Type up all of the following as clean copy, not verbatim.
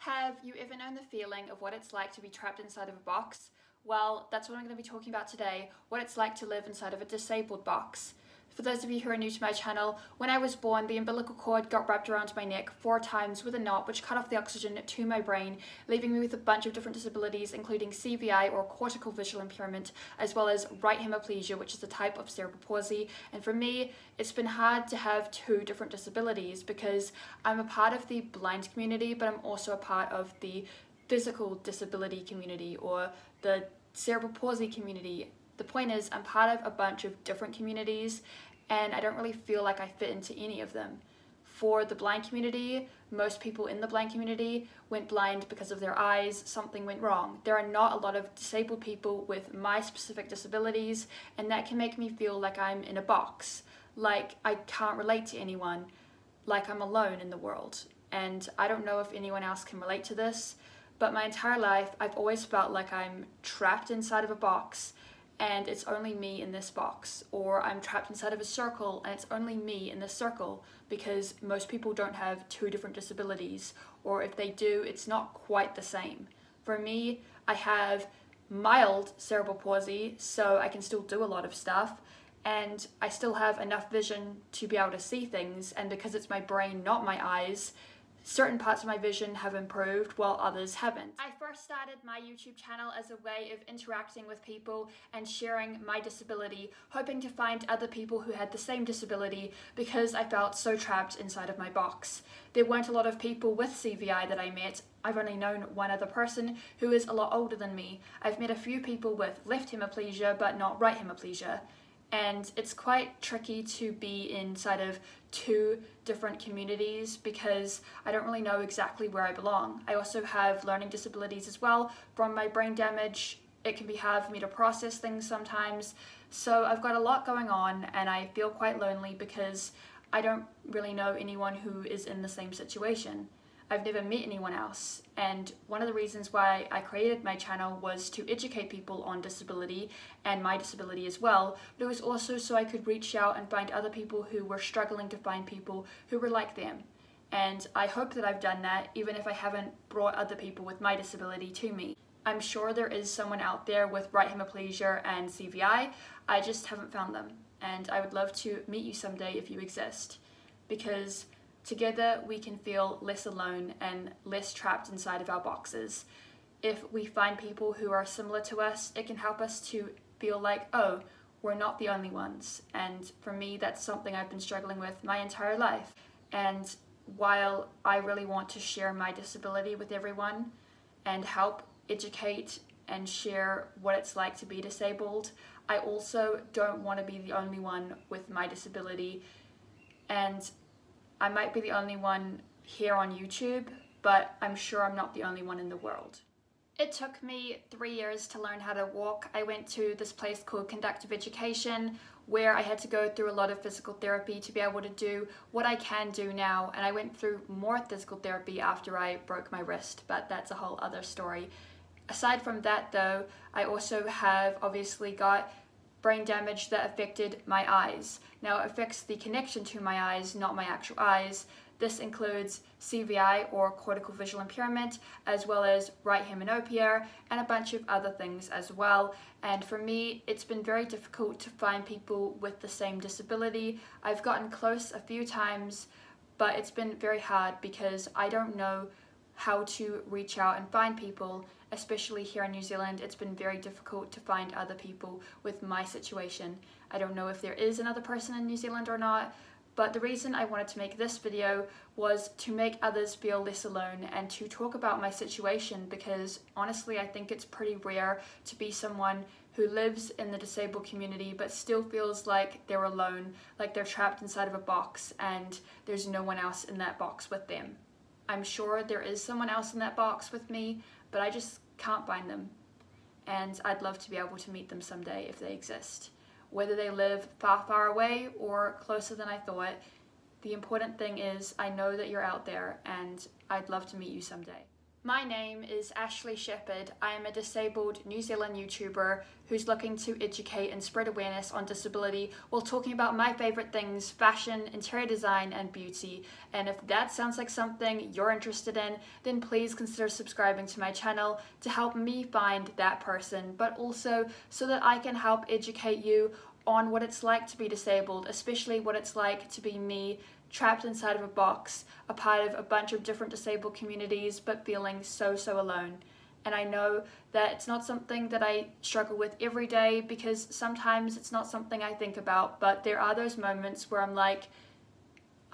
Have you ever known the feeling of what it's like to be trapped inside of a box? Well, that's what I'm going to be talking about today, what it's like to live inside of a disabled box. For those of you who are new to my channel, when I was born, the umbilical cord got wrapped around my neck 4 times with a knot which cut off the oxygen to my brain, leaving me with a bunch of different disabilities including CVI or cortical visual impairment, as well as right hemiplegia, which is a type of cerebral palsy. And for me, it's been hard to have 2 different disabilities because I'm a part of the blind community, but I'm also a part of the physical disability community or the cerebral palsy community. The point is, I'm part of a bunch of different communities and I don't really feel like I fit into any of them. For the blind community, most people in the blind community went blind because of their eyes, something went wrong. There are not a lot of disabled people with my specific disabilities, and that can make me feel like I'm in a box, like I can't relate to anyone, like I'm alone in the world. And I don't know if anyone else can relate to this, but my entire life I've always felt like I'm trapped inside of a box and it's only me in this box, or I'm trapped inside of a circle and it's only me in this circle, because most people don't have 2 different disabilities, or if they do, it's not quite the same. For me, I have mild cerebral palsy, so I can still do a lot of stuff, and I still have enough vision to be able to see things, and because it's my brain, not my eyes, certain parts of my vision have improved while others haven't. I first started my YouTube channel as a way of interacting with people and sharing my disability, hoping to find other people who had the same disability because I felt so trapped inside of my box. There weren't a lot of people with CVI that I met. I've only known one other person who is a lot older than me. I've met a few people with left hemiplegia but not right hemiplegia. And it's quite tricky to be inside of 2 different communities because I don't really know exactly where I belong. I also have learning disabilities as well. From my brain damage, it can be hard for me to process things sometimes. So I've got a lot going on and I feel quite lonely because I don't really know anyone who is in the same situation. I've never met anyone else, and one of the reasons why I created my channel was to educate people on disability and my disability as well, but it was also so I could reach out and find other people who were struggling to find people who were like them. And I hope that I've done that, even if I haven't brought other people with my disability to me. I'm sure there is someone out there with right hemiplegia and CVI, I just haven't found them, and I would love to meet you someday if you exist, because together we can feel less alone and less trapped inside of our boxes. If we find people who are similar to us, it can help us to feel like, oh, we're not the only ones. And for me, that's something I've been struggling with my entire life. And while I really want to share my disability with everyone and help educate and share what it's like to be disabled, I also don't want to be the only one with my disability. And I might be the only one here on YouTube, but I'm sure I'm not the only one in the world. It took me 3 years to learn how to walk. I went to this place called Conductive Education where I had to go through a lot of physical therapy to be able to do what I can do now, and I went through more physical therapy after I broke my wrist, but that's a whole other story. Aside from that though, I also have obviously got brain damage that affected my eyes. Now it affects the connection to my eyes, not my actual eyes. This includes CVI or cortical visual impairment, as well as right heminopia and a bunch of other things as well. And for me, it's been very difficult to find people with the same disability. I've gotten close a few times, but it's been very hard because I don't know how to reach out and find people, especially here in New Zealand. It's been very difficult to find other people with my situation. I don't know if there is another person in New Zealand or not, but the reason I wanted to make this video was to make others feel less alone and to talk about my situation, because honestly I think it's pretty rare to be someone who lives in the disabled community but still feels like they're alone, like they're trapped inside of a box and there's no one else in that box with them. I'm sure there is someone else in that box with me, but I just can't find them. And I'd love to be able to meet them someday if they exist. Whether they live far, far away or closer than I thought, the important thing is I know that you're out there and I'd love to meet you someday. My name is Ashley Shepherd. I am a disabled New Zealand YouTuber who's looking to educate and spread awareness on disability while talking about my favourite things, fashion, interior design and beauty. And if that sounds like something you're interested in, then please consider subscribing to my channel to help me find that person, but also so that I can help educate you on what it's like to be disabled, especially what it's like to be me, trapped inside of a box, a part of a bunch of different disabled communities, but feeling so alone. And I know that it's not something that I struggle with every day, because sometimes it's not something I think about, but there are those moments where I'm like,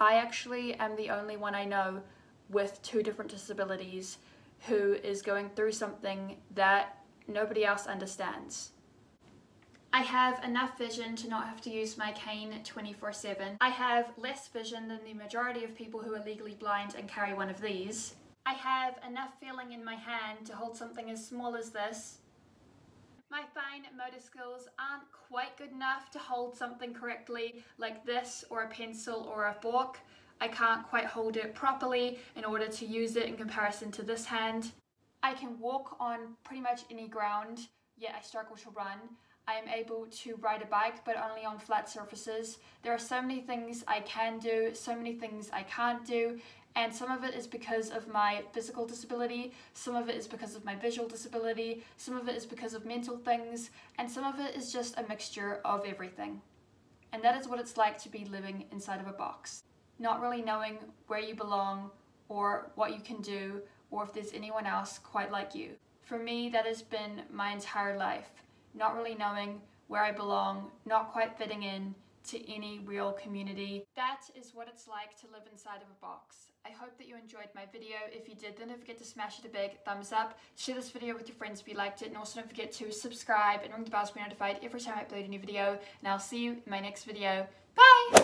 I actually am the only one I know with 2 different disabilities who is going through something that nobody else understands. I have enough vision to not have to use my cane 24/7. I have less vision than the majority of people who are legally blind and carry one of these. I have enough feeling in my hand to hold something as small as this. My fine motor skills aren't quite good enough to hold something correctly like this or a pencil or a fork. I can't quite hold it properly in order to use it in comparison to this hand. I can walk on pretty much any ground, yet I struggle to run. I am able to ride a bike, but only on flat surfaces. There are so many things I can do, so many things I can't do, and some of it is because of my physical disability, some of it is because of my visual disability, some of it is because of mental things, and some of it is just a mixture of everything. And that is what it's like to be living inside of a box. Not really knowing where you belong, or what you can do, or if there's anyone else quite like you. For me, that has been my entire life. Not really knowing where I belong, not quite fitting in to any real community. That is what it's like to live inside of a box. I hope that you enjoyed my video. If you did, then don't forget to smash it a big thumbs up. Share this video with your friends if you liked it, and also don't forget to subscribe and ring the bell to be notified every time I upload a new video. And I'll see you in my next video. Bye!